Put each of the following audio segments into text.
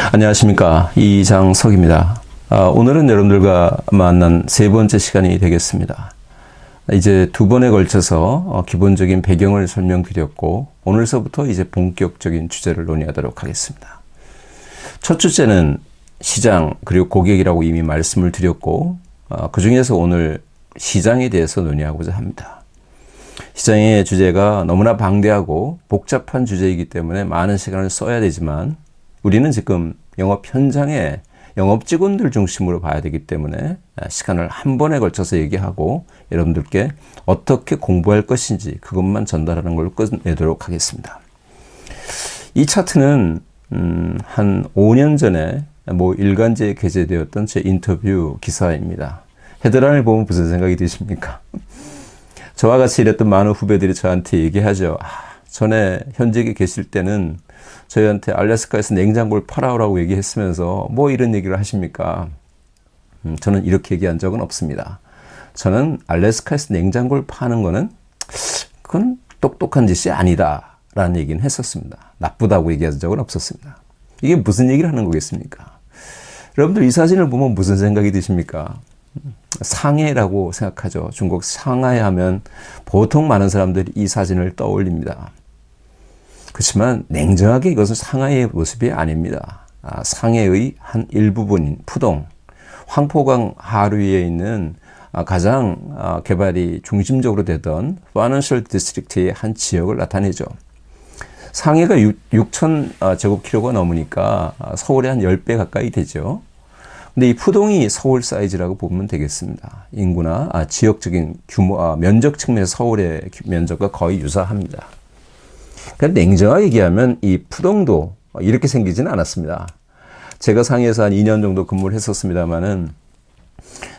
안녕하십니까, 이장석입니다. 오늘은 여러분들과 만난 세 번째 시간이 되겠습니다. 이제 두 번에 걸쳐서 기본적인 배경을 설명드렸고, 오늘서부터 이제 본격적인 주제를 논의하도록 하겠습니다. 첫 주제는 시장 그리고 고객이라고 이미 말씀을 드렸고, 그 중에서 오늘 시장에 대해서 논의하고자 합니다. 시장의 주제가 너무나 방대하고 복잡한 주제이기 때문에 많은 시간을 써야 되지만, 우리는 지금 영업 현장에 영업 직원들 중심으로 봐야 되기 때문에 시간을 한 번에 걸쳐서 얘기하고 여러분들께 어떻게 공부할 것인지 그것만 전달하는 걸로 끝내도록 하겠습니다. 이 차트는 한 5년 전에 뭐 일간지에 게재되었던 제 인터뷰 기사입니다. 헤드라인을 보면 무슨 생각이 드십니까? 저와 같이 일했던 많은 후배들이 저한테 얘기하죠. 전에 현직에 계실 때는 저희한테 알래스카에서 냉장고를 팔아오라고 얘기했으면서 뭐 이런 얘기를 하십니까? 저는 이렇게 얘기한 적은 없습니다. 저는 알래스카에서 냉장고를 파는 거는 그건 똑똑한 짓이 아니다 라는 얘기는 했었습니다. 나쁘다고 얘기한 적은 없었습니다. 이게 무슨 얘기를 하는 거겠습니까? 여러분들 이 사진을 보면 무슨 생각이 드십니까? 상해라고 생각하죠. 중국 상하이 하면 보통 많은 사람들이 이 사진을 떠올립니다. 그렇지만 냉정하게 이것은 상하이의 모습이 아닙니다. 상해의 한 일부분인 푸동, 황포강 하류에 있는 가장 개발이 중심적으로 되던 Financial District의 한 지역을 나타내죠. 상해가 6천 제곱킬로가 넘으니까 서울의 한 10배 가까이 되죠. 근데 이 푸동이 서울 사이즈라고 보면 되겠습니다. 인구나 지역적인 규모, 면적 측면에서 서울의 면적과 거의 유사합니다. 그런데 냉정하게 얘기하면 이 푸동도 이렇게 생기지는 않았습니다. 제가 상해에서 한 2년 정도 근무를 했었습니다만은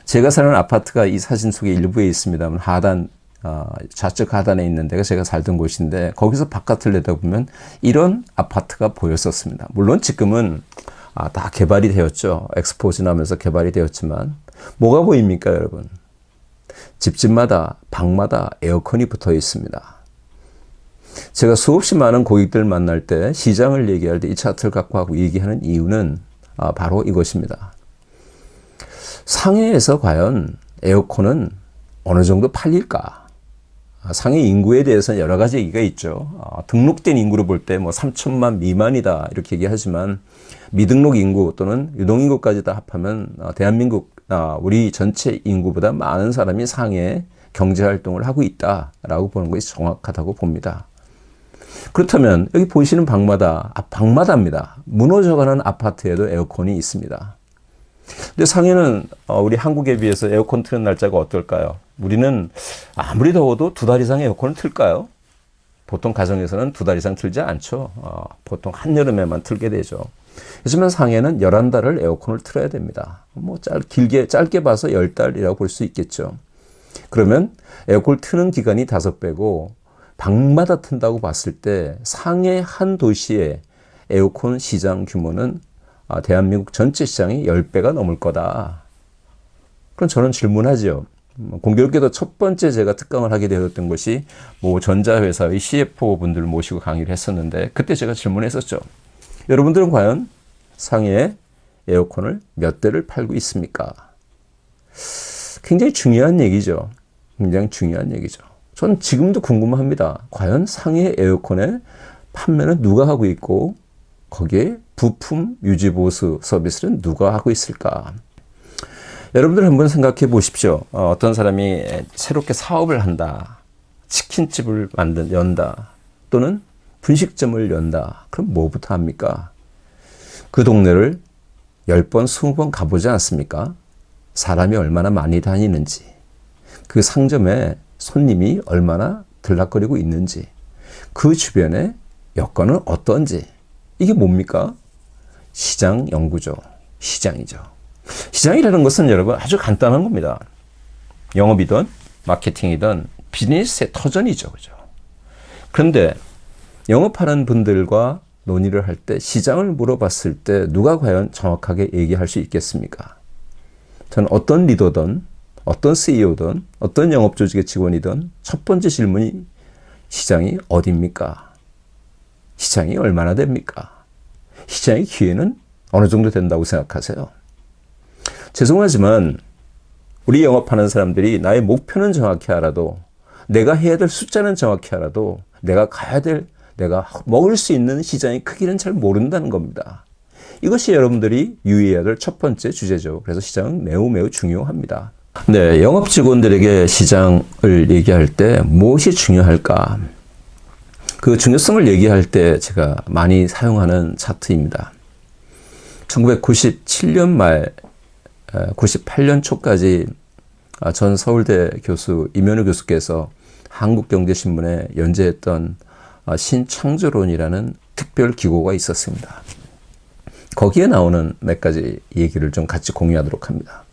제가 사는 아파트가 이 사진 속에 일부에 있습니다만 하단, 좌측 하단에 있는 데가 제가 살던 곳인데 거기서 바깥을 내다보면 이런 아파트가 보였었습니다. 물론 지금은 다 개발이 되었죠. 엑스포 지나면서 개발이 되었지만 뭐가 보입니까, 여러분? 집집마다 방마다 에어컨이 붙어 있습니다. 제가 수없이 많은 고객들 만날 때 시장을 얘기할 때 이 차트를 갖고 하고 얘기하는 이유는 바로 이것입니다. 상해에서 과연 에어컨은 어느 정도 팔릴까? 상해 인구에 대해서는 여러 가지 얘기가 있죠. 등록된 인구로 볼 때 뭐 3천만 미만이다 이렇게 얘기하지만 미등록 인구 또는 유동인구까지 다 합하면 대한민국 우리 전체 인구보다 많은 사람이 상해에 경제활동을 하고 있다라고 보는 것이 정확하다고 봅니다. 그렇다면 여기 보이시는 방마다, 방마다입니다. 무너져가는 아파트에도 에어컨이 있습니다. 근데 상해는 우리 한국에 비해서 에어컨 트는 날짜가 어떨까요? 우리는 아무리 더워도 2달 이상 에어컨을 틀까요? 보통 가정에서는 2달 이상 틀지 않죠. 보통 한여름에만 틀게 되죠. 하지만 상해는 11달을 에어컨을 틀어야 됩니다. 뭐 짧게 봐서 10달이라고 볼 수 있겠죠. 그러면 에어컨을 트는 기간이 5배고 방마다 튼다고 봤을 때 상해 한 도시의 에어컨 시장 규모는 대한민국 전체 시장이 10배가 넘을 거다. 그럼 저는 질문하죠. 공교롭게도 첫 번째 제가 특강을 하게 되었던 것이 뭐 전자회사의 CFO 분들을 모시고 강의를 했었는데 그때 제가 질문했었죠. 여러분들은 과연 상해에 에어컨을 몇 대를 팔고 있습니까? 굉장히 중요한 얘기죠. 굉장히 중요한 얘기죠. 전 지금도 궁금합니다. 과연 상해 에어컨의 판매는 누가 하고 있고 거기에 부품 유지보수 서비스는 누가 하고 있을까? 여러분들 한번 생각해 보십시오. 어떤 사람이 새롭게 사업을 한다. 치킨집을 연다. 또는 분식점을 연다. 그럼 뭐부터 합니까? 그 동네를 10번, 20번 가보지 않습니까? 사람이 얼마나 많이 다니는지, 그 상점에 손님이 얼마나 들락거리고 있는지, 그 주변에 여건은 어떤지, 이게 뭡니까? 시장 연구죠. 시장이죠. 시장이라는 것은 여러분 아주 간단한 겁니다. 영업이든 마케팅이든 비즈니스의 터전이죠. 그죠? 그런데 영업하는 분들과 논의를 할 때 시장을 물어봤을 때 누가 과연 정확하게 얘기할 수 있겠습니까? 저는 어떤 리더든 어떤 CEO든 어떤 영업조직의 직원이든 첫 번째 질문이 시장이 어디입니까? 시장이 얼마나 됩니까? 시장의 기회는 어느 정도 된다고 생각하세요? 죄송하지만 우리 영업하는 사람들이 나의 목표는 정확히 알아도, 내가 해야 될 숫자는 정확히 알아도, 내가 가야 될, 내가 먹을 수 있는 시장의 크기는 잘 모른다는 겁니다. 이것이 여러분들이 유의해야 될 첫 번째 주제죠. 그래서 시장은 매우 매우 중요합니다. 네, 영업 직원들에게 시장을 얘기할 때 무엇이 중요할까? 그 중요성을 얘기할 때 제가 많이 사용하는 차트입니다. 1997년 말 98년 초까지 전 서울대 교수 임현우 교수께서 한국경제신문에 연재했던 신창조론이라는 특별 기고가 있었습니다. 거기에 나오는 몇 가지 얘기를 좀 같이 공유하도록 합니다.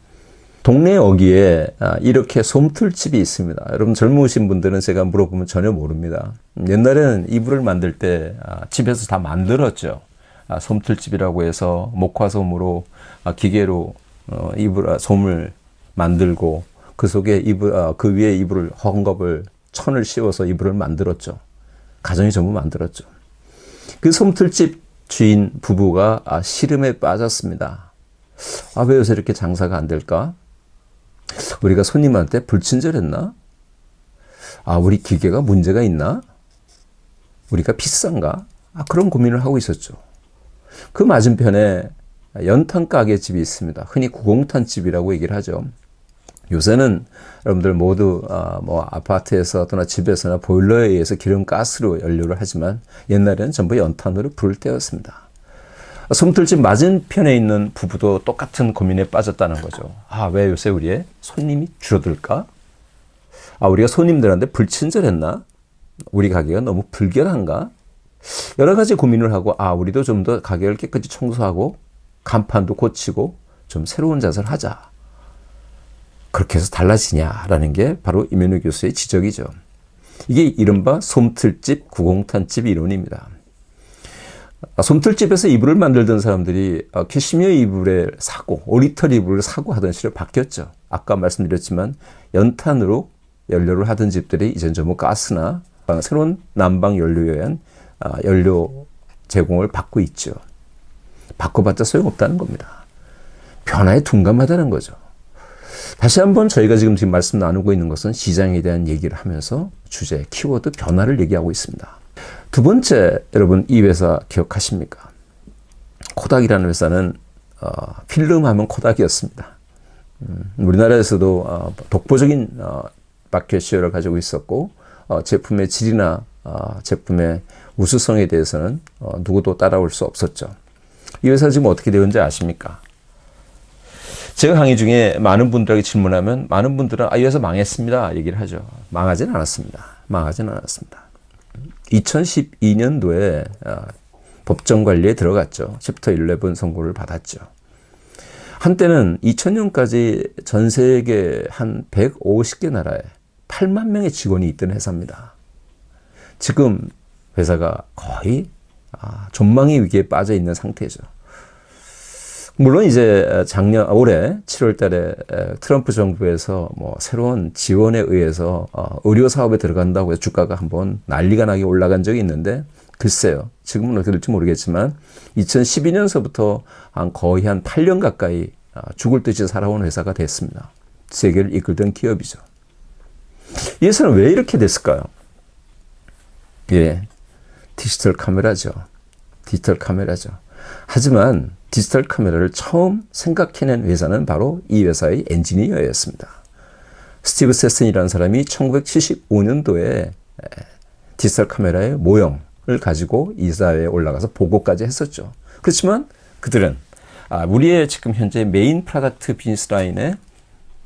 동네 어귀에 이렇게 솜틀집이 있습니다. 여러분 젊으신 분들은 제가 물어보면 전혀 모릅니다. 옛날에는 이불을 만들 때 집에서 다 만들었죠. 솜틀집이라고 해서 목화솜으로 기계로 솜을 만들고 그 속에 그 위에 이불을 헝겊을 천을 씌워서 이불을 만들었죠. 가정이 전부 만들었죠. 그 솜틀집 주인 부부가 시름에 빠졌습니다. 왜 요새 이렇게 장사가 안 될까? 우리가 손님한테 불친절했나? 우리 기계가 문제가 있나? 우리가 비싼가? 그런 고민을 하고 있었죠. 그 맞은편에 연탄 가게 집이 있습니다. 흔히 구공탄집이라고 얘기를 하죠. 요새는 여러분들 모두 아파트에서 또나 집에서나 보일러에 의해서 기름가스로 연료를 하지만 옛날에는 전부 연탄으로 불을 때웠습니다. 솜틀집 맞은편에 있는 부부도 똑같은 고민에 빠졌다는 거죠. 왜 요새 우리의 손님이 줄어들까? 우리가 손님들한테 불친절했나? 우리 가게가 너무 불결한가? 여러 가지 고민을 하고 우리도 좀 더 가게를 깨끗이 청소하고 간판도 고치고 좀 새로운 자세를 하자. 그렇게 해서 달라지냐라는 게 바로 임현우 교수의 지적이죠. 이게 이른바 솜틀집, 구공탄집 이론입니다. 솜틀집에서 이불을 만들던 사람들이 캐시미어 이불을 사고 오리털 이불을 사고 하던 시로 바뀌었죠. 아까 말씀드렸지만 연탄으로 연료를 하던 집들이 이젠 전부 가스나 새로운 난방 연료에 의한 연료 제공을 받고 있죠. 바꿔봤자 소용없다는 겁니다. 변화에 둔감하다는 거죠. 다시 한번 저희가 지금 말씀 나누고 있는 것은 시장에 대한 얘기를 하면서 주제, 키워드, 변화를 얘기하고 있습니다. 두 번째, 여러분 이 회사 기억하십니까? 코닥이라는 회사는 필름하면 코닥이었습니다. 우리나라에서도 독보적인 마켓 쉐어를 가지고 있었고 제품의 질이나 제품의 우수성에 대해서는 누구도 따라올 수 없었죠. 이 회사 지금 어떻게 되었는지 아십니까? 제가 강의 중에 많은 분들에게 질문하면 많은 분들은 이 회사 망했습니다 얘기를 하죠. 망하진 않았습니다. 2012년도에 법정 관리에 들어갔죠. 챕터 11 선고를 받았죠. 한때는 2000년까지 전 세계 한 150개 나라에 8만 명의 직원이 있던 회사입니다. 지금 회사가 거의 전망의 위기에 빠져 있는 상태죠. 물론 이제 올해 7월 달에 트럼프 정부에서 새로운 지원에 의해서 의료 사업에 들어간다고 해서 주가가 한번 난리가 나게 올라간 적이 있는데 글쎄요. 지금은 어떻게 될지 모르겠지만 2012년서부터 거의 한 8년 가까이 죽을 듯이 살아온 회사가 됐습니다. 세계를 이끌던 기업이죠. 이 회사는 왜 이렇게 됐을까요? 디지털 카메라죠. 하지만 디지털 카메라를 처음 생각해낸 회사는 바로 이 회사의 엔지니어였습니다. 스티브 세슨이라는 사람이 1975년도에 디지털 카메라의 모형을 가지고 이사회에 올라가서 보고까지 했었죠. 그렇지만 그들은 우리의 지금 현재 메인 프로덕트 비즈니스 라인에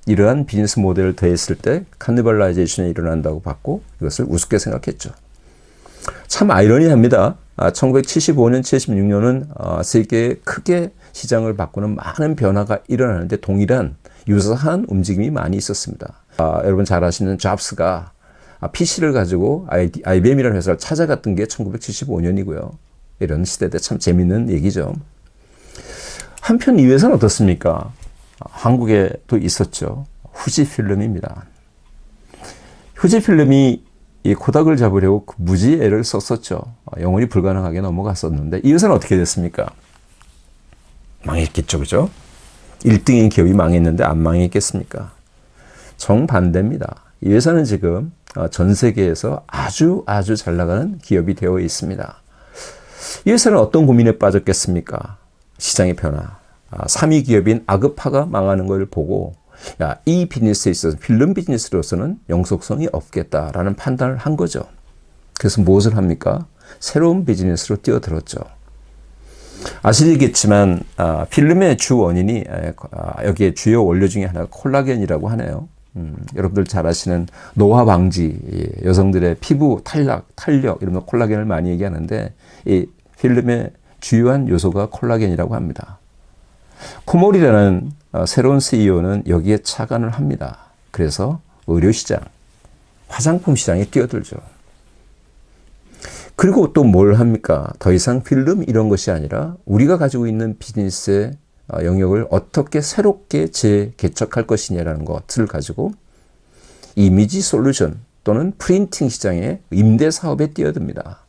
이러한 비즈니스 모델을 더했을 때 카니발라이제이션이 일어난다고 봤고 이것을 우습게 생각했죠. 참 아이러니합니다. 1975년, 76년은 세계에 크게 시장을 바꾸는 많은 변화가 일어나는데 동일한 유사한 움직임이 많이 있었습니다. 여러분 잘 아시는 잡스가 PC를 가지고 IBM이라는 회사를 찾아갔던 게 1975년이고요. 이런 시대대 참 재밌는 얘기죠. 한편 이 회사는 어떻습니까? 한국에도 있었죠. 후지필름입니다. 후지필름이 이 코닥을 잡으려고 무지 애를 썼었죠. 영원히 불가능하게 넘어갔었는데 이 회사는 어떻게 됐습니까? 망했겠죠, 그죠? 1등인 기업이 망했는데 안 망했겠습니까? 정반대입니다. 이 회사는 지금 전 세계에서 아주 잘 나가는 기업이 되어 있습니다. 이 회사는 어떤 고민에 빠졌겠습니까? 시장의 변화. 3위 기업인 아그파가 망하는 걸 보고 이 비즈니스에 있어서 필름 비즈니스로서는 영속성이 없겠다라는 판단을 한 거죠. 그래서 무엇을 합니까? 새로운 비즈니스로 뛰어들었죠. 아시겠지만 필름의 주 원인이 여기에 주요 원료 중에 하나가 콜라겐이라고 하네요. 여러분들 잘 아시는 노화 방지, 여성들의 피부 탄력 이런 거 콜라겐을 많이 얘기하는데 이 필름의 주요한 요소가 콜라겐이라고 합니다. 코몰이라는 새로운 CEO는 여기에 착안을 합니다. 그래서 의료시장, 화장품 시장에 뛰어들죠. 그리고 또 뭘 합니까? 더 이상 필름 이런 것이 아니라 우리가 가지고 있는 비즈니스의 영역을 어떻게 새롭게 재개척할 것이냐라는 것을 가지고 이미지 솔루션 또는 프린팅 시장의 임대 사업에 뛰어듭니다.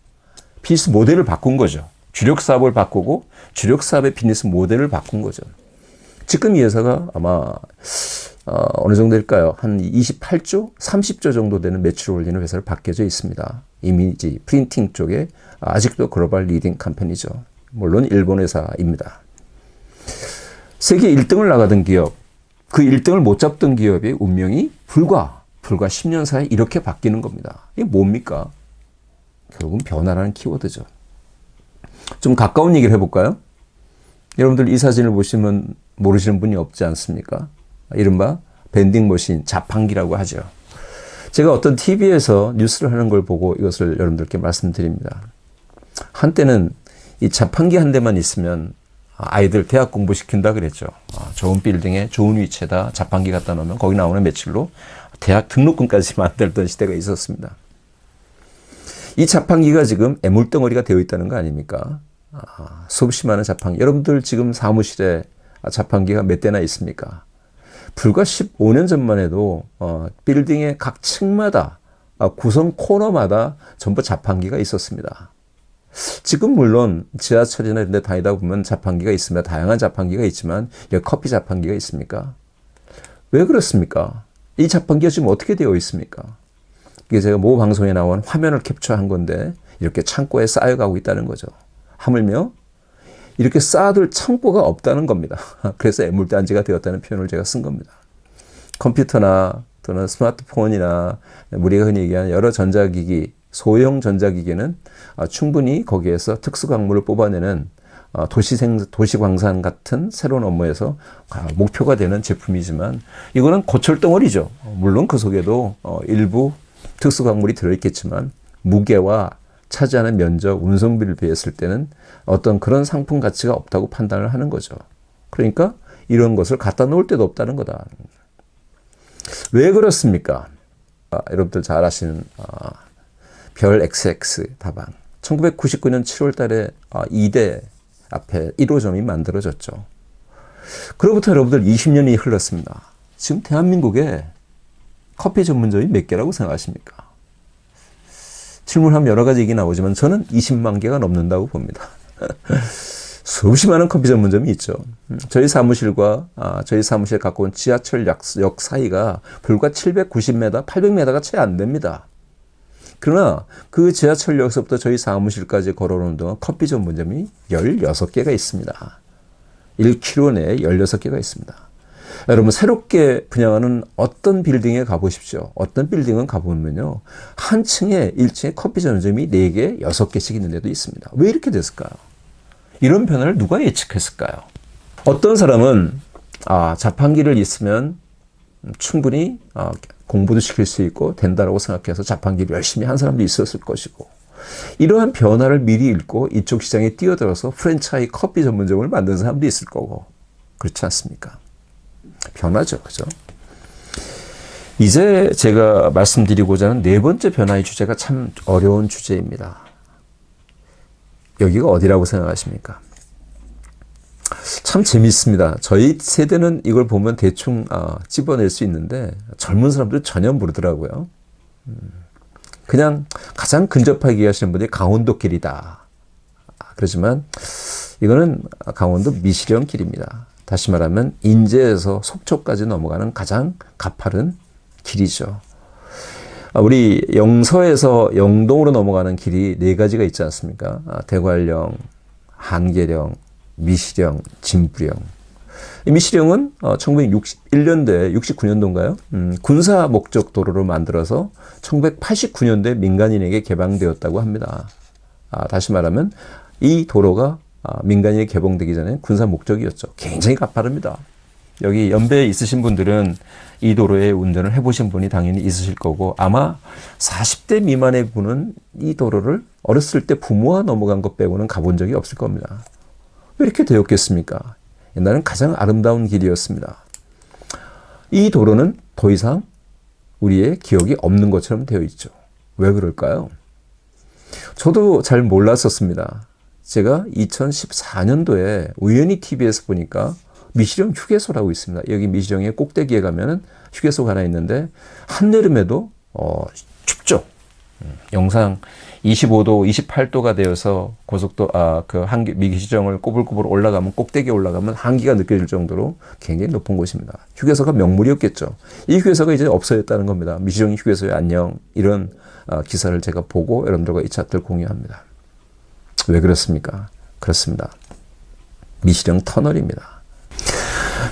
비즈니스 모델을 바꾼 거죠. 주력 사업을 바꾸고 주력 사업의 비즈니스 모델을 바꾼 거죠. 지금 이 회사가 아마 어느 정도일까요? 한 28조, 30조 정도 되는 매출을 올리는 회사를 바뀌어져 있습니다. 이미지 프린팅 쪽에 아직도 글로벌 리딩 컴퍼니죠. 물론 일본 회사입니다. 세계 1등을 나가던 기업, 그 1등을 못 잡던 기업의 운명이 불과 10년 사이에 이렇게 바뀌는 겁니다. 이게 뭡니까? 결국은 변화라는 키워드죠. 좀 가까운 얘기를 해볼까요? 여러분들 이 사진을 보시면 모르시는 분이 없지 않습니까? 이른바 밴딩 머신, 자판기라고 하죠. 제가 어떤 TV에서 뉴스를 하는 걸 보고 이것을 여러분들께 말씀드립니다. 한때는 이 자판기 한 대만 있으면 아이들 대학 공부시킨다 그랬죠. 좋은 빌딩에 좋은 위치에다 자판기 갖다 놓으면 거기 나오는 매출로 대학 등록금까지 만들던 시대가 있었습니다. 이 자판기가 지금 애물덩어리가 되어 있다는 거 아닙니까? 수없이 많은 자판기. 여러분들 지금 사무실에 자판기가 몇 대나 있습니까? 불과 15년 전만 해도 빌딩의 각 층마다 구성 코너마다 전부 자판기가 있었습니다. 지금 물론 지하철이나 이런 데 다니다 보면 자판기가 있습니다. 다양한 자판기가 있지만 여기 커피 자판기가 있습니까? 왜 그렇습니까? 이 자판기가 지금 어떻게 되어 있습니까? 이게 제가 모 방송에 나온 화면을 캡처한 건데 이렇게 창고에 쌓여가고 있다는 거죠. 하물며 이렇게 쌓아둘 창고가 없다는 겁니다. 그래서 애물단지가 되었다는 표현을 제가 쓴 겁니다. 컴퓨터나 또는 스마트폰이나 우리가 흔히 얘기하는 여러 전자기기, 소형 전자기기는 충분히 거기에서 특수광물을 뽑아내는 도시광산 같은 새로운 업무에서 목표가 되는 제품이지만 이거는 고철덩어리죠. 물론 그 속에도 일부 특수광물이 들어있겠지만 무게와 차지하는 면적, 운송비를 비했을 때는 어떤 그런 상품 가치가 없다고 판단을 하는 거죠. 그러니까 이런 것을 갖다 놓을 데도 없다는 거다. 왜 그렇습니까? 여러분들 잘 아시는 별 XX 다방. 1999년 7월 달에 2대 앞에 1호점이 만들어졌죠. 그로부터 여러분들 20년이 흘렀습니다. 지금 대한민국에 커피 전문점이 몇 개라고 생각하십니까? 질문하면 여러 가지 얘기 나오지만 저는 20만 개가 넘는다고 봅니다. 수없이 많은 커피 전문점이 있죠. 저희 사무실과 저희 사무실에 가까운 지하철역 사이가 불과 790m, 800m가 채 안 됩니다. 그러나 그 지하철역에서부터 저희 사무실까지 걸어오는 동안 커피 전문점이 16개가 있습니다. 1km 내에 16개가 있습니다. 여러분 새롭게 분양하는 어떤 빌딩에 가보십시오. 어떤 빌딩은 가보면요. 한 층에 1층에 커피 전문점이 4개, 6개씩 있는 데도 있습니다. 왜 이렇게 됐을까요? 이런 변화를 누가 예측했을까요? 어떤 사람은 자판기를 있으면 충분히 공부도 시킬 수 있고 된다라고 생각해서 자판기를 열심히 한 사람도 있었을 것이고 이러한 변화를 미리 읽고 이쪽 시장에 뛰어들어서 프랜차이즈 커피 전문점을 만든 사람도 있을 거고 그렇지 않습니까? 변화죠. 그죠? 이제 제가 말씀드리고자 하는 네 번째 변화의 주제가 참 어려운 주제입니다. 여기가 어디라고 생각하십니까? 참 재밌습니다. 저희 세대는 이걸 보면 대충 찝어낼 수 있는데 젊은 사람들 전혀 모르더라고요. 그냥 가장 근접하게 얘기하시는 분이 강원도 길이다. 그렇지만 이거는 강원도 미시령 길입니다. 다시 말하면 인제에서 속초까지 넘어가는 가장 가파른 길이죠. 우리 영서에서 영동으로 넘어가는 길이 네 가지가 있지 않습니까? 대관령, 한계령, 미시령, 진부령. 이 미시령은 1961년도에 69년도인가요? 군사 목적 도로로 만들어서 1989년도에 민간인에게 개방되었다고 합니다. 다시 말하면 이 도로가 민간인에 개봉되기 전에 군사 목적이었죠. 굉장히 가파릅니다. 여기 연배에 있으신 분들은 이 도로에 운전을 해보신 분이 당연히 있으실 거고 아마 40대 미만의 분은 이 도로를 어렸을 때 부모와 넘어간 것 빼고는 가본 적이 없을 겁니다. 왜 이렇게 되었겠습니까? 옛날엔 가장 아름다운 길이었습니다. 이 도로는 더 이상 우리의 기억이 없는 것처럼 되어 있죠. 왜 그럴까요? 저도 잘 몰랐었습니다. 제가 2014년도에 우연히 TV에서 보니까 미시령 휴게소라고 있습니다. 여기 미시령의 꼭대기에 가면은 휴게소가 하나 있는데 한여름에도 춥죠. 영상 25도, 28도가 되어서 고속도 미시령을 꼬불꼬불 올라가면 꼭대기에 올라가면 한기가 느껴질 정도로 굉장히 높은 곳입니다. 휴게소가 명물이었겠죠. 이 휴게소가 이제 없어졌다는 겁니다. 미시령 휴게소에 안녕 이런 기사를 제가 보고 여러분들과 이 차트를 공유합니다. 왜 그렇습니까? 그렇습니다. 미시령 터널입니다.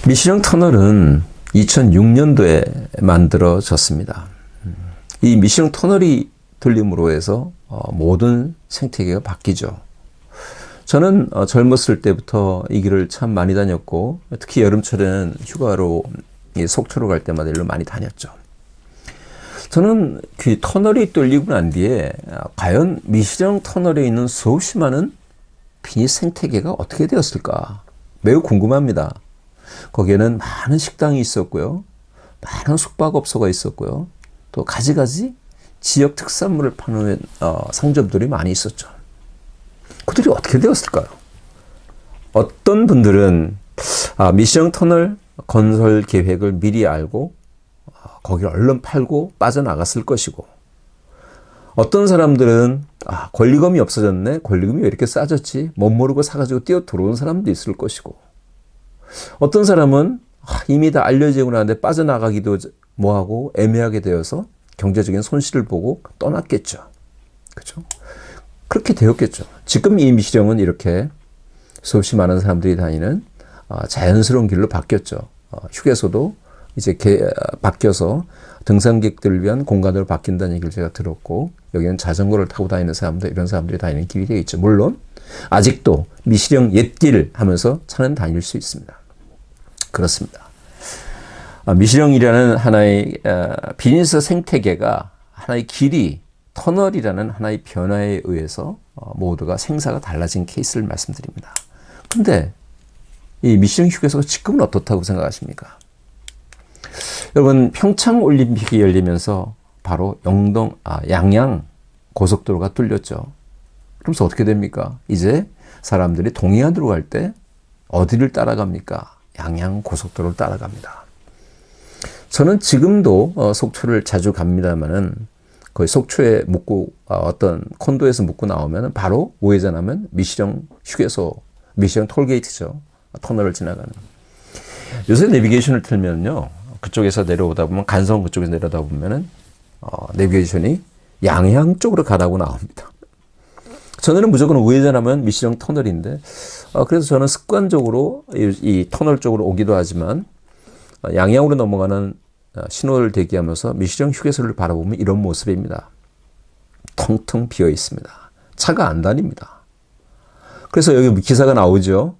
미시령 터널은 2006년도에 만들어졌습니다. 이 미시령 터널이 들림으로 해서 모든 생태계가 바뀌죠. 저는 젊었을 때부터 이 길을 참 많이 다녔고 특히 여름철에는 휴가로 속초로 갈 때마다 일로 많이 다녔죠. 저는 그 터널이 뚫리고 난 뒤에 과연 미시령 터널에 있는 수없이 많은 비닐 생태계가 어떻게 되었을까 매우 궁금합니다. 거기에는 많은 식당이 있었고요. 많은 숙박업소가 있었고요. 또 가지가지 지역 특산물을 파는 상점들이 많이 있었죠. 그들이 어떻게 되었을까요? 어떤 분들은 미시령 터널 건설 계획을 미리 알고 거기를 얼른 팔고 빠져나갔을 것이고 어떤 사람들은 권리금이 없어졌네. 권리금이 왜 이렇게 싸졌지? 못 모르고 사가지고 뛰어 들어온 사람도 있을 것이고 어떤 사람은 이미 다 알려지고 나는데 빠져나가기도 뭐하고 애매하게 되어서 경제적인 손실을 보고 떠났겠죠. 그렇죠? 그렇게 되었겠죠. 지금 이 미시령은 이렇게 수없이 많은 사람들이 다니는 자연스러운 길로 바뀌었죠. 휴게소도 이제 바뀌어서 등산객들을 위한 공간으로 바뀐다는 얘기를 제가 들었고 여기는 자전거를 타고 다니는 사람들 이런 사람들이 다니는 길이 되겠죠. 물론 아직도 미시령 옛길 하면서 차는 다닐 수 있습니다. 그렇습니다. 미시령이라는 하나의 비닐스 생태계가 하나의 길이 터널이라는 하나의 변화에 의해서 모두가 생사가 달라진 케이스를 말씀드립니다. 근데 이 미시령 휴게소가 지금은 어떻다고 생각하십니까? 여러분 평창 올림픽이 열리면서 바로 양양 고속도로가 뚫렸죠. 그러면서 어떻게 됩니까? 이제 사람들이 동해안으로 갈 때 어디를 따라갑니까? 양양 고속도로를 따라갑니다. 저는 지금도 속초를 자주 갑니다만은 거의 속초에 묵고 어떤 콘도에서 묵고 나오면 바로 우회전하면 미시령 휴게소, 미시령 톨게이트죠. 터널을 지나가는. 요새 내비게이션을 틀면요. 그쪽에서 내려오다 보면 간성 그쪽에서 내려오다 보면은 내비게이션이 양양 쪽으로 가라고 나옵니다. 저는 무조건 우회전하면 미시령 터널인데 그래서 저는 습관적으로 이 터널 쪽으로 오기도 하지만 양양으로 넘어가는 신호를 대기하면서 미시령 휴게소를 바라보면 이런 모습입니다. 텅텅 비어 있습니다. 차가 안 다닙니다. 그래서 여기 기사가 나오죠.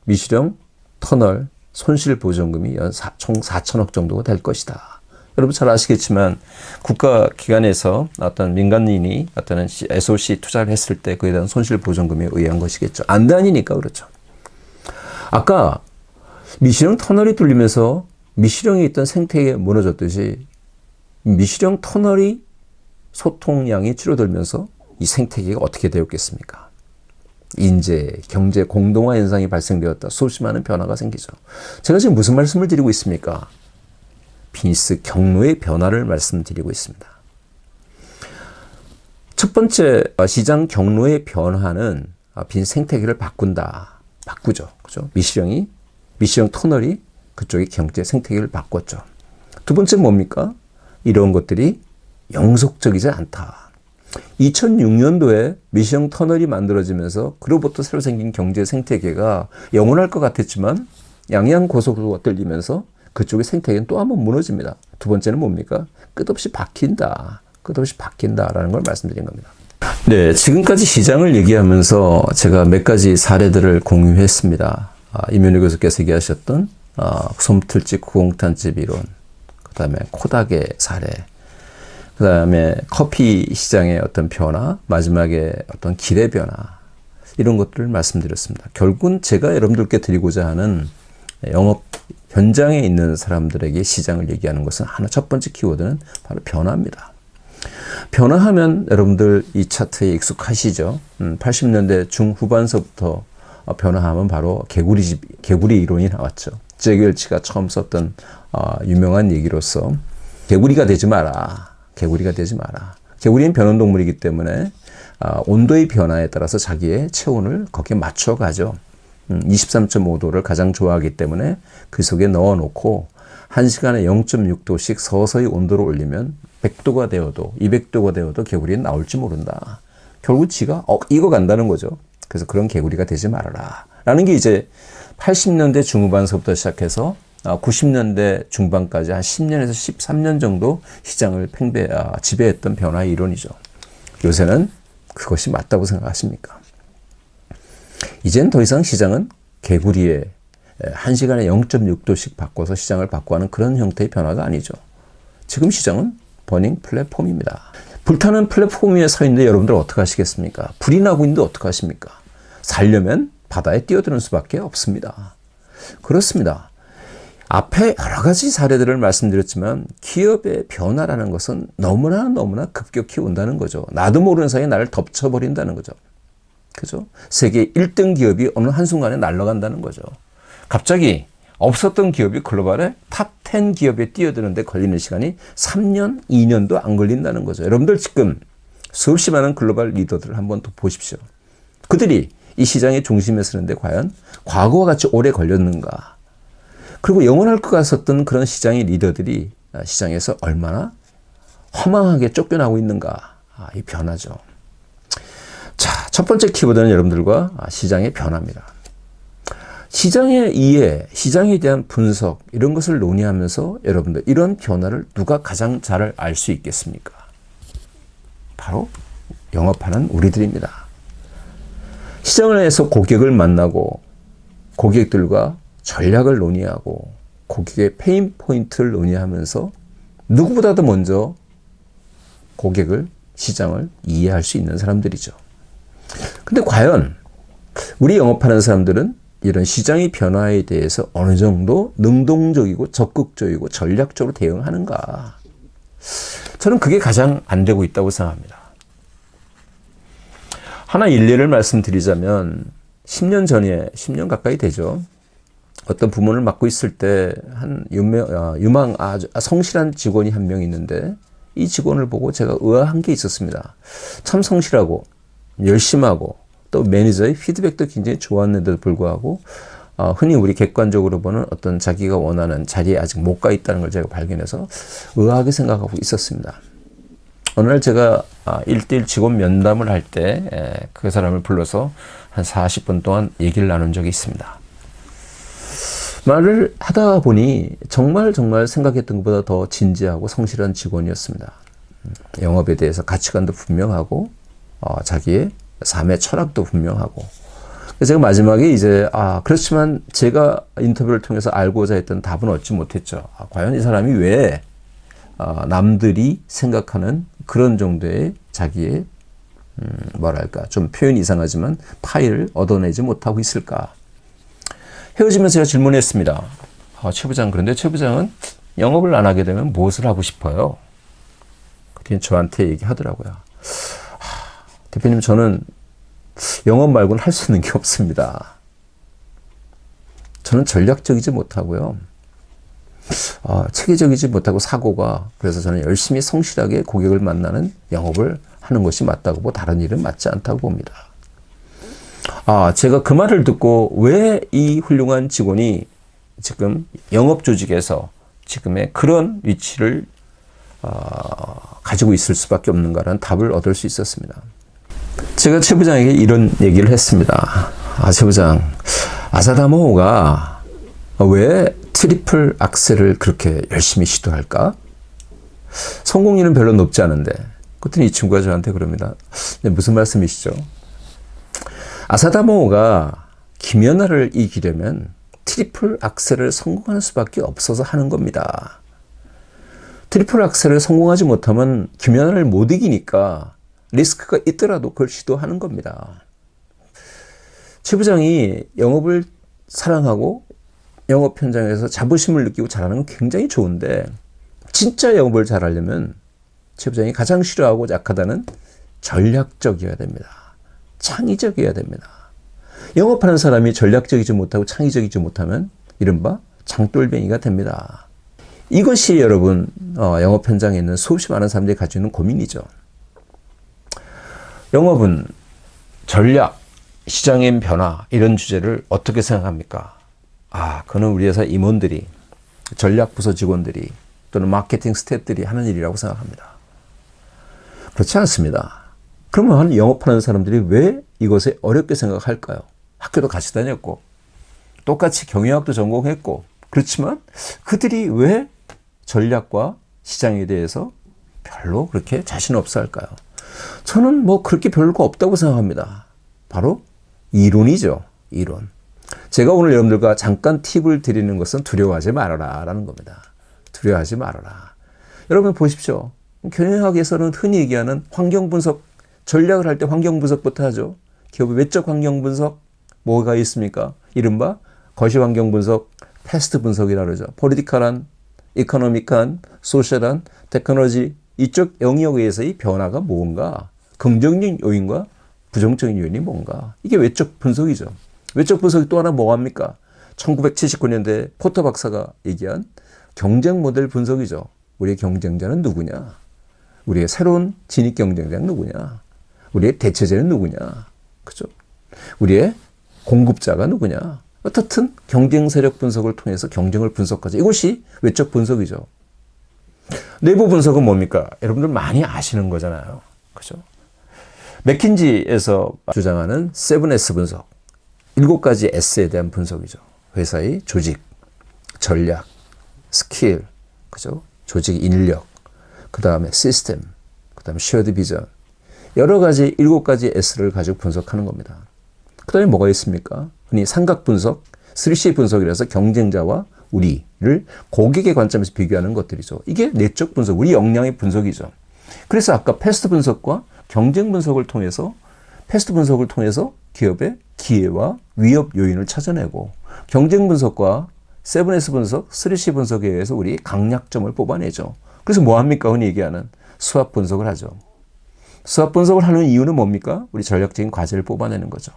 미시령 터널 손실보전금이 총 4천억 정도가 될 것이다. 여러분 잘 아시겠지만 국가기관에서 어떤 민간인이 어떤 SOC 투자를 했을 때 그에 대한 손실보전금에 의한 것이겠죠. 안 다니니까 그렇죠. 아까 미시령 터널이 뚫리면서 미시령에 있던 생태계가 무너졌듯이 미시령 터널이 소통량이 줄어들면서 이 생태계가 어떻게 되었겠습니까? 인재, 경제 공동화 현상이 발생되었다. 수없이 많은 변화가 생기죠. 제가 지금 무슨 말씀을 드리고 있습니까? 비즈니스 경로의 변화를 말씀드리고 있습니다. 첫 번째 시장 경로의 변화는 빈 생태계를 바꾸죠. 그죠? 미시령 터널이 그쪽의 경제 생태계를 바꿨죠. 두 번째 뭡니까? 이런 것들이 영속적이지 않다. 2006년도에 미시령 터널이 만들어지면서 그로부터 새로 생긴 경제 생태계가 영원할 것 같았지만 양양 고속도로가 뚫리면서 그쪽의 생태계는 또 한번 무너집니다. 두 번째는 뭡니까? 끝없이 바뀐다라는 걸 말씀드린 겁니다. 네, 지금까지 시장을 얘기하면서 제가 몇 가지 사례들을 공유했습니다. 이면희 교수께서 얘기하셨던 솜틀집 구공탄집 이론, 그 다음에 코닥의 사례, 그 다음에 커피 시장의 어떤 변화, 마지막에 어떤 길의 변화, 이런 것들을 말씀드렸습니다. 결국은 제가 여러분들께 드리고자 하는 영업 현장에 있는 사람들에게 시장을 얘기하는 것은 첫 번째 키워드는 바로 변화입니다. 변화하면 여러분들 이 차트에 익숙하시죠? 80년대 중후반서부터 변화하면 바로 개구리 이론이 나왔죠. 제겔치가 처음 썼던 유명한 얘기로서 개구리가 되지 마라. 개구리는 변온동물이기 때문에 온도의 변화에 따라서 자기의 체온을 거기에 맞춰가죠. 23.5도를 가장 좋아하기 때문에 그 속에 넣어놓고 1시간에 0.6도씩 서서히 온도를 올리면 100도가 되어도 200도가 되어도 개구리는 나올지 모른다. 결국 지가 익어간다는 거죠. 그래서 그런 개구리가 되지 말아라. 라는 게 이제 80년대 중후반서부터 시작해서 90년대 중반까지 한 10년에서 13년 정도 시장을 지배했던 변화의 이론이죠. 요새는 그것이 맞다고 생각하십니까? 이젠 더 이상 시장은 개구리에 1시간에 0.6도씩 바꿔서 시장을 바꿔하는 그런 형태의 변화가 아니죠. 지금 시장은 버닝 플랫폼입니다. 불타는 플랫폼 위에 서 있는데 여러분들 어떻게 하시겠습니까? 불이 나고 있는데 어떻게 하십니까? 살려면 바다에 뛰어드는 수밖에 없습니다. 그렇습니다. 앞에 여러 가지 사례들을 말씀드렸지만 기업의 변화라는 것은 너무나 급격히 온다는 거죠. 나도 모르는 사이에 나를 덮쳐버린다는 거죠. 그죠? 세계 1등 기업이 어느 한순간에 날아간다는 거죠. 갑자기 없었던 기업이 글로벌의 탑 10 기업에 뛰어드는데 걸리는 시간이 3년, 2년도 안 걸린다는 거죠. 여러분들 지금 수없이 많은 글로벌 리더들을 한번 더 보십시오. 그들이 이 시장의 중심에 서는데 과연 과거와 같이 오래 걸렸는가? 그리고 영원할 것 같았던 그런 시장의 리더들이 시장에서 얼마나 허망하게 쫓겨나고 있는가? 이 변화죠. 자, 첫 번째 키워드는 여러분들과 시장의 변화입니다. 시장의 이해, 시장에 대한 분석, 이런 것을 논의하면서 여러분들 이런 변화를 누가 가장 잘 알 수 있겠습니까? 바로 영업하는 우리들입니다. 시장을 해서 고객을 만나고 고객들과 전략을 논의하고 고객의 페인 포인트를 논의하면서 누구보다도 먼저 고객을, 시장을 이해할 수 있는 사람들이죠. 근데 과연 우리 영업하는 사람들은 이런 시장의 변화에 대해서 어느 정도 능동적이고 적극적이고 전략적으로 대응하는가? 저는 그게 가장 안 되고 있다고 생각합니다. 하나 일례를 말씀드리자면 10년 가까이 되죠. 어떤 부문을 맡고 있을 때 한 아주 성실한 직원이 한 명 있는데 이 직원을 보고 제가 의아한 게 있었습니다. 참 성실하고 열심하고 또 매니저의 피드백도 굉장히 좋았는데도 불구하고 흔히 우리 객관적으로 보는 어떤 자기가 원하는 자리에 아직 못 가 있다는 걸 제가 발견해서 의아하게 생각하고 있었습니다. 어느 날 제가 1대1 직원 면담을 할 때 그 사람을 불러서 한 40분 동안 얘기를 나눈 적이 있습니다. 말을 하다 보니 정말 생각했던 것보다 더 진지하고 성실한 직원이었습니다. 영업에 대해서 가치관도 분명하고 자기의 삶의 철학도 분명하고. 그래서 제가 마지막에 이제 그렇지만 제가 인터뷰를 통해서 알고자 했던 답은 얻지 못했죠. 과연 이 사람이 왜 남들이 생각하는 그런 정도의 자기의 뭐랄까 좀 표현이 이상하지만 파일을 얻어내지 못하고 있을까. 헤어지면서 제가 질문했습니다. 최 부장, 그런데 최 부장은 영업을 안 하게 되면 무엇을 하고 싶어요? 그랬더니 저한테 얘기하더라고요. 대표님, 저는 영업 말고는 할 수 있는 게 없습니다. 저는 전략적이지 못하고요. 체계적이지 못하고 사고가, 그래서 저는 열심히 성실하게 고객을 만나는 영업을 하는 것이 맞다고 보고 다른 일은 맞지 않다고 봅니다. 제가 그 말을 듣고 왜 이 훌륭한 직원이 지금 영업 조직에서 지금의 그런 위치를 가지고 있을 수밖에 없는가라는 답을 얻을 수 있었습니다. 제가 최 부장에게 이런 얘기를 했습니다. 최 부장, 아사다모가 왜 트리플 악셀을 그렇게 열심히 시도할까? 성공률은 별로 높지 않은데. 그랬더니 이 친구가 저한테 그럽니다. 무슨 말씀이시죠? 아사다모가 김연아를 이기려면 트리플 악셀을 성공하는 수밖에 없어서 하는 겁니다. 트리플 악셀을 성공하지 못하면 김연아를 못 이기니까 리스크가 있더라도 그걸 시도하는 겁니다. 최 부장이 영업을 사랑하고 영업 현장에서 자부심을 느끼고 잘하는 건 굉장히 좋은데, 진짜 영업을 잘하려면 최 부장이 가장 싫어하고 약하다는 전략적이어야 됩니다. 창의적이어야 됩니다. 영업하는 사람이 전략적이지 못하고 창의적이지 못하면 이른바 장돌뱅이가 됩니다. 이것이 여러분 영업 현장에 있는 수없이 많은 사람들이 가지고 있는 고민이죠. 영업은 전략, 시장의 변화 이런 주제를 어떻게 생각합니까? 그거는 우리 회사 임원들이, 전략 부서 직원들이 또는 마케팅 스태프들이 하는 일이라고 생각합니다. 그렇지 않습니다. 그러면 영업하는 사람들이 왜 이것에 어렵게 생각할까요? 학교도 같이 다녔고 똑같이 경영학도 전공했고, 그렇지만 그들이 왜 전략과 시장에 대해서 별로 그렇게 자신 없어 할까요? 저는 그렇게 별거 없다고 생각합니다. 바로 이론이죠. 이론. 제가 오늘 여러분들과 잠깐 팁을 드리는 것은 두려워하지 말아라 라는 겁니다. 두려워하지 말아라. 여러분 보십시오. 경영학에서는 흔히 얘기하는 환경 분석, 전략을 할 때 환경 분석부터 하죠. 기업의 외적 환경 분석, 뭐가 있습니까? 이른바 거시 환경 분석, 패스트 분석이라고 그러죠. 포리티컬한, 이코노믹한, 소셜한, 테크놀로지, 이쪽 영역에 의해서의 변화가 뭔가, 긍정적인 요인과 부정적인 요인이 뭔가, 이게 외적 분석이죠. 외적 분석이 또 하나 뭐합니까? 1979년대 포터 박사가 얘기한 경쟁 모델 분석이죠. 우리의 경쟁자는 누구냐? 우리의 새로운 진입 경쟁자는 누구냐? 우리의 대체제는 누구냐? 그죠? 우리의 공급자가 누구냐? 어떻든 경쟁 세력 분석을 통해서 경쟁을 분석하죠. 이것이 외적 분석이죠. 내부 분석은 뭡니까? 여러분들 많이 아시는 거잖아요. 그죠? 맥킨지에서 주장하는 7S 분석. 7가지 S에 대한 분석이죠. 회사의 조직, 전략, 스킬, 그죠? 조직 인력, 그 다음에 시스템, 그 다음에 쉐어드 비전. 여러 가지 7가지 S를 가지고 분석하는 겁니다. 그 다음에 뭐가 있습니까? 흔히 삼각 분석, 3C 분석이라서 경쟁자와 우리를 고객의 관점에서 비교하는 것들이죠. 이게 내적 분석, 우리 역량의 분석이죠. 그래서 아까 패스트 분석과 경쟁 분석을 통해서, 패스트 분석을 통해서 기업의 기회와 위협 요인을 찾아내고, 경쟁 분석과 7S 분석, 3C 분석에 의해서 우리 강약점을 뽑아내죠. 그래서 뭐 합니까? 흔히 얘기하는 수합 분석을 하죠. 수합 분석을 하는 이유는 뭡니까? 우리 전략적인 과제를 뽑아내는 거죠.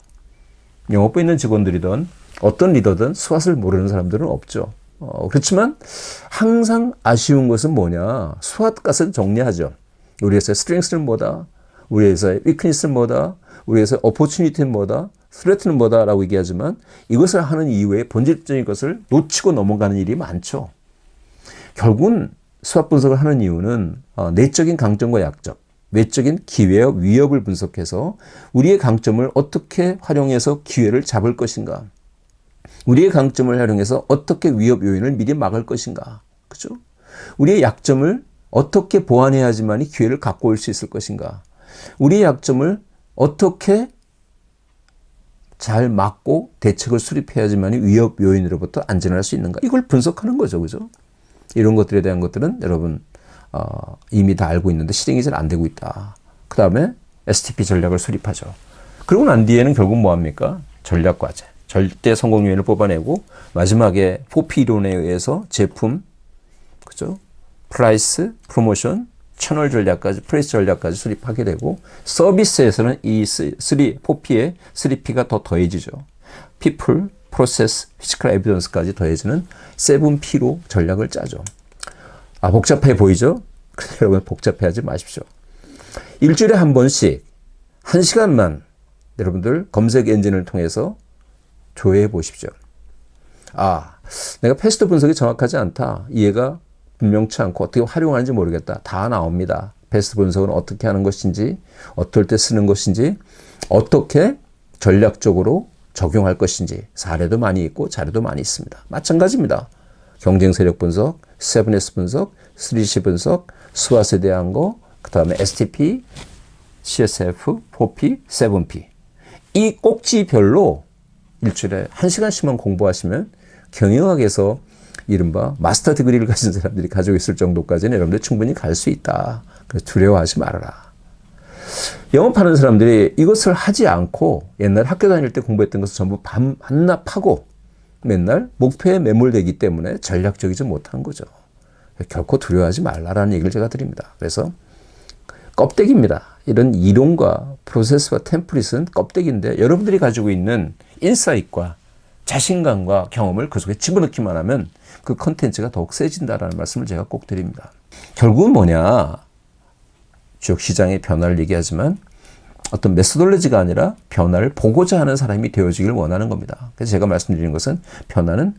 영업부에 있는 직원들이든 어떤 리더든 스왓을 모르는 사람들은 없죠. 그렇지만 항상 아쉬운 것은 뭐냐? 스왓 값은 정리하죠. 우리 회사의 스트렝스는 뭐다? 우리 회사의 위크니스는 뭐다? 우리 회사의 어포추니티는 뭐다? 스트레트는 뭐다? 라고 얘기하지만 이것을 하는 이후에 본질적인 것을 놓치고 넘어가는 일이 많죠. 결국은 수합 분석을 하는 이유는 내적인 강점과 약점, 외적인 기회와 위협을 분석해서 우리의 강점을 어떻게 활용해서 기회를 잡을 것인가, 우리의 강점을 활용해서 어떻게 위협 요인을 미리 막을 것인가, 그죠? 우리의 약점을 어떻게 보완해야지만 기회를 갖고 올 수 있을 것인가, 우리의 약점을 어떻게 잘 막고 대책을 수립해야지만 위협 요인으로부터 안전할 수 있는가, 이걸 분석하는 거죠, 그죠? 이런 것들에 대한 것들은 여러분 이미 다 알고 있는데 실행이 잘 안 되고 있다. 그 다음에 STP 전략을 수립하죠. 그러고 난 뒤에는 결국 뭐합니까? 전략 과제, 절대 성공 요인을 뽑아내고 마지막에 4P 이론에 의해서 제품, 그죠? 프라이스, 프로모션, 채널 전략까지, 프레이스 전략까지 수립하게 되고, 서비스에서는 이 4P에 3P가 더 더해지죠. People, Process, Physical Evidence까지 더해지는 7P로 전략을 짜죠. 복잡해 보이죠? 여러분 복잡해하지 마십시오. 일주일에 한 번씩 1시간만 여러분들 검색 엔진을 통해서 조회해 보십시오. 아, 내가 패스트 분석이 정확하지 않다. 이해가 분명치 않고 어떻게 활용하는지 모르겠다. 다 나옵니다. 패스트 분석은 어떻게 하는 것인지, 어떨 때 쓰는 것인지, 어떻게 전략적으로 적용할 것인지 사례도 많이 있고 자료도 많이 있습니다. 마찬가지입니다. 경쟁 세력 분석, 7S 분석, 3C 분석, 스왓에 대한 거, 그 다음에 STP, CSF, 4P, 7P. 이 꼭지별로 일주일에 1시간씩만 공부하시면 경영학에서 이른바 마스터 디그리를 가진 사람들이 가지고 있을 정도까지는 여러분들 충분히 갈 수 있다. 그래서 두려워하지 말아라. 영업하는 사람들이 이것을 하지 않고 옛날 학교 다닐 때 공부했던 것을 전부 반납하고 맨날 목표에 매몰되기 때문에 전략적이지 못한 거죠. 결코 두려워하지 말라라는 얘기를 제가 드립니다. 그래서 껍데기입니다. 이런 이론과 프로세스와 템플릿은 껍데기인데 여러분들이 가지고 있는 인사이트과 자신감과 경험을 그 속에 집어넣기만 하면 그 컨텐츠가 더욱 세진다라는 말씀을 제가 꼭 드립니다. 결국은 뭐냐? 주역 시장의 변화를 얘기하지만 어떤 메소돌로지가 아니라 변화를 보고자 하는 사람이 되어지길 원하는 겁니다. 그래서 제가 말씀드리는 것은 변화는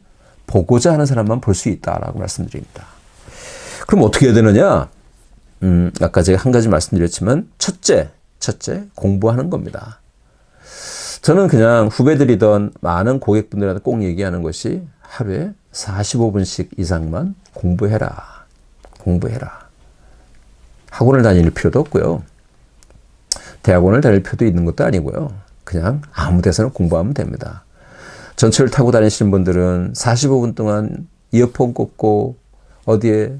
보고자 하는 사람만 볼 수 있다라고 말씀드립니다. 그럼 어떻게 해야 되느냐? 아까 제가 한 가지 말씀드렸지만 첫째 공부하는 겁니다. 저는 그냥 후배들이던 많은 고객분들한테 꼭 얘기하는 것이 하루에 45분씩 이상만 공부해라. 학원을 다닐 필요도 없고요. 대학원을 다닐 필요도 있는 것도 아니고요. 그냥 아무 데서나 공부하면 됩니다. 전철 타고 다니시는 분들은 45분 동안 이어폰 꽂고 어디에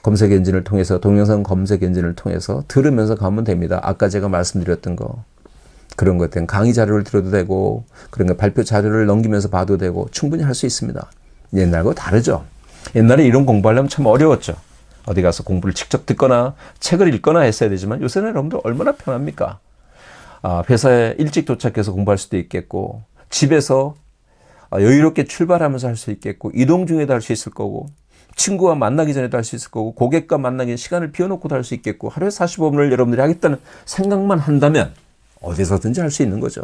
검색 엔진을 통해서 동영상 검색 엔진을 통해서 들으면서 가면 됩니다. 아까 제가 말씀드렸던 거 그런 것들은 강의 자료를 들어도 되고 그런 거 발표 자료를 넘기면서 봐도 되고 충분히 할 수 있습니다. 옛날과 다르죠. 옛날에 이런 공부하려면 참 어려웠죠. 어디 가서 공부를 직접 듣거나 책을 읽거나 했어야 되지만 요새는 여러분들 얼마나 편합니까? 회사에 일찍 도착해서 공부할 수도 있겠고 집에서 여유롭게 출발하면서 할 수 있겠고 이동 중에도 할 수 있을 거고 친구와 만나기 전에도 할 수 있을 거고 고객과 만나기 전에 시간을 비워놓고도 할 수 있겠고 하루에 45분을 여러분들이 하겠다는 생각만 한다면 어디서든지 할 수 있는 거죠.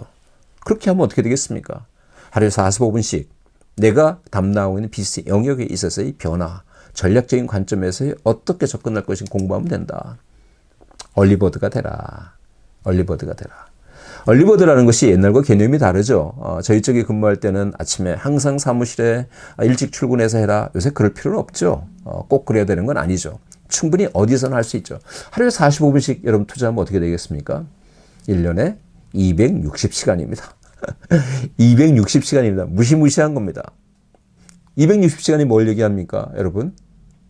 그렇게 하면 어떻게 되겠습니까? 하루에 45분씩 내가 담당하고 있는 비즈니스 영역에 있어서의 변화, 전략적인 관점에서 어떻게 접근할 것인지 공부하면 된다. 얼리버드가 되라. 얼리버드라는 것이 옛날과 개념이 다르죠. 저희 쪽에 근무할 때는 아침에 항상 사무실에 일찍 출근해서 해라. 요새 그럴 필요는 없죠. 꼭 그래야 되는 건 아니죠. 충분히 어디서나 할 수 있죠. 하루에 45분씩 여러분 투자하면 어떻게 되겠습니까? 1년에 260시간입니다. 260시간입니다. 무시무시한 겁니다. 260시간이 뭘 얘기합니까? 여러분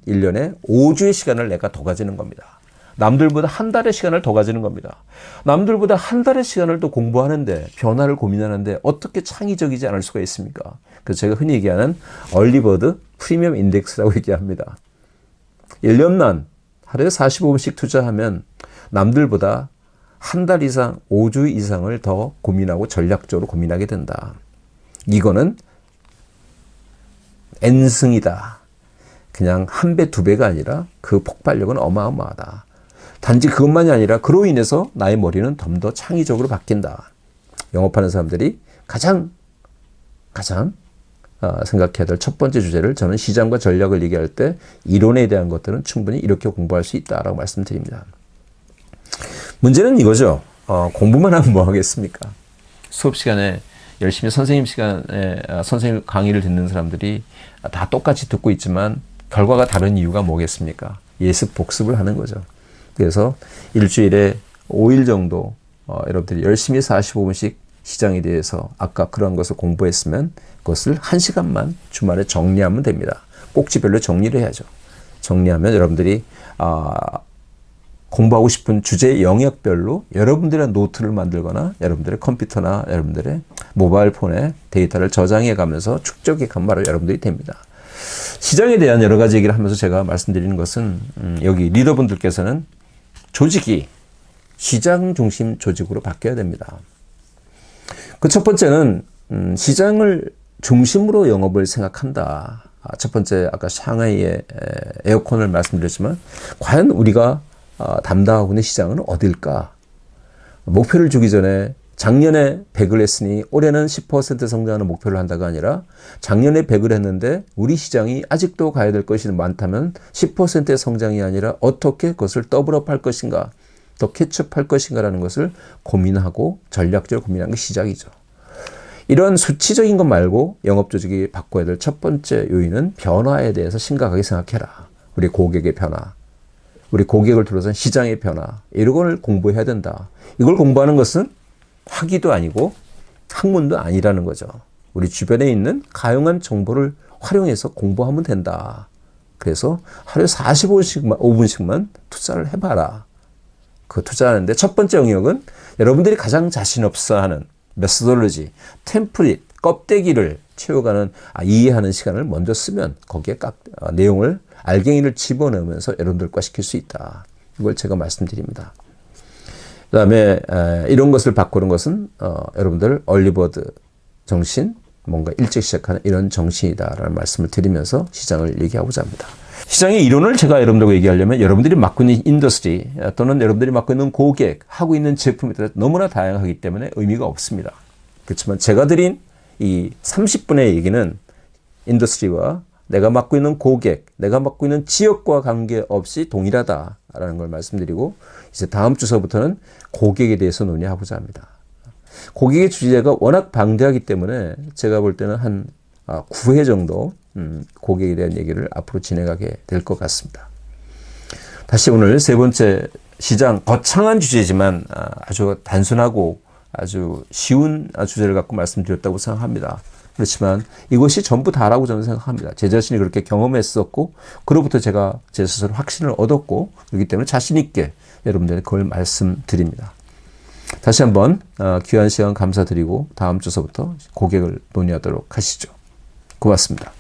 1년에 5주의 시간을 내가 더 가지는 겁니다. 남들보다 한 달의 시간을 더 가지는 겁니다. 남들보다 한 달의 시간을 더 공부하는데 변화를 고민하는데 어떻게 창의적이지 않을 수가 있습니까? 그래서 제가 흔히 얘기하는 얼리버드 프리미엄 인덱스라고 얘기합니다. 1년만 하루에 45분씩 투자하면 남들보다 한 달 이상 5주 이상을 더 고민하고 전략적으로 고민하게 된다. 이거는 N승이다. 그냥 한 배, 두 배가 아니라 그 폭발력은 어마어마하다. 단지 그것만이 아니라 그로 인해서 나의 머리는 좀 더 창의적으로 바뀐다. 영업하는 사람들이 가장 생각해야 될 첫 번째 주제를 저는 시장과 전략을 얘기할 때 이론에 대한 것들은 충분히 이렇게 공부할 수 있다라고 말씀드립니다. 문제는 이거죠. 공부만 하면 뭐 하겠습니까? 수업 시간에 열심히 선생님 시간에 선생님 강의를 듣는 사람들이 다 똑같이 듣고 있지만 결과가 다른 이유가 뭐겠습니까? 예습 복습을 하는 거죠. 그래서 일주일에 5일 정도 여러분들이 열심히 45분씩 시장에 대해서 아까 그런 것을 공부했으면 그것을 1시간만 주말에 정리하면 됩니다. 꼭지별로 정리를 해야죠. 정리하면 여러분들이 공부하고 싶은 주제 영역별로 여러분들의 노트를 만들거나 여러분들의 컴퓨터나 여러분들의 모바일 폰에 데이터를 저장해 가면서 축적해 간 바로 여러분들이 됩니다. 시장에 대한 여러 가지 얘기를 하면서 제가 말씀드리는 것은 여기 리더분들께서는 조직이 시장 중심 조직으로 바뀌어야 됩니다. 그 첫 번째는 시장을 중심으로 영업을 생각한다. 첫 번째 아까 샹하이의 에어컨을 말씀드렸지만 과연 우리가 담당하고 있는 시장은 어딜까? 목표를 주기 전에 작년에 100을 했으니 올해는 10% 성장하는 목표를 한다가 아니라 작년에 100을 했는데 우리 시장이 아직도 가야 될 것이 많다면 10%의 성장이 아니라 어떻게 그것을 더블업 할 것인가, 더 캐치업할 것인가라는 것을 고민하고 전략적으로 고민하는 게 시작이죠. 이런 수치적인 것 말고 영업조직이 바꿔야 될 첫 번째 요인은 변화에 대해서 심각하게 생각해라. 우리 고객의 변화, 우리 고객을 둘러싼 시장의 변화, 이런 걸 공부해야 된다. 이걸 공부하는 것은 학위도 아니고 학문도 아니라는 거죠. 우리 주변에 있는 가용한 정보를 활용해서 공부하면 된다. 그래서 하루에 45분씩만 투자를 해봐라. 그 투자하는데 첫 번째 영역은 여러분들이 가장 자신 없어 하는 메소돌로지, 템플릿, 껍데기를 채워가는, 이해하는 시간을 먼저 쓰면 거기에 내용을, 알갱이를 집어넣으면서 여러분들과 시킬 수 있다. 이걸 제가 말씀드립니다. 그 다음에 이런 것을 바꾸는 것은 여러분들 얼리버드 정신, 뭔가 일찍 시작하는 이런 정신이다라는 말씀을 드리면서 시장을 얘기하고자 합니다. 시장의 이론을 제가 여러분들과 얘기하려면 여러분들이 맡고 있는 인더스트리 또는 여러분들이 맡고 있는 고객, 하고 있는 제품에 따라 너무나 다양하기 때문에 의미가 없습니다. 그렇지만 제가 드린 이 30분의 얘기는 인더스트리와 내가 맡고 있는 고객, 내가 맡고 있는 지역과 관계없이 동일하다라는 걸 말씀드리고, 이제 다음 주서부터는 고객에 대해서 논의하고자 합니다. 고객의 주제가 워낙 방대하기 때문에 제가 볼 때는 한 9회 정도 고객에 대한 얘기를 앞으로 진행하게 될 것 같습니다. 다시 오늘 세 번째 시장, 거창한 주제지만 아주 단순하고 아주 쉬운 주제를 갖고 말씀드렸다고 생각합니다. 그렇지만 이것이 전부 다라고 저는 생각합니다. 제 자신이 그렇게 경험했었고, 그로부터 제가 제 스스로 확신을 얻었고, 그렇기 때문에 자신 있게 여러분들에게 그걸 말씀드립니다. 다시 한번 귀한 시간 감사드리고 다음 주서부터 고객을 논의하도록 하시죠. 고맙습니다.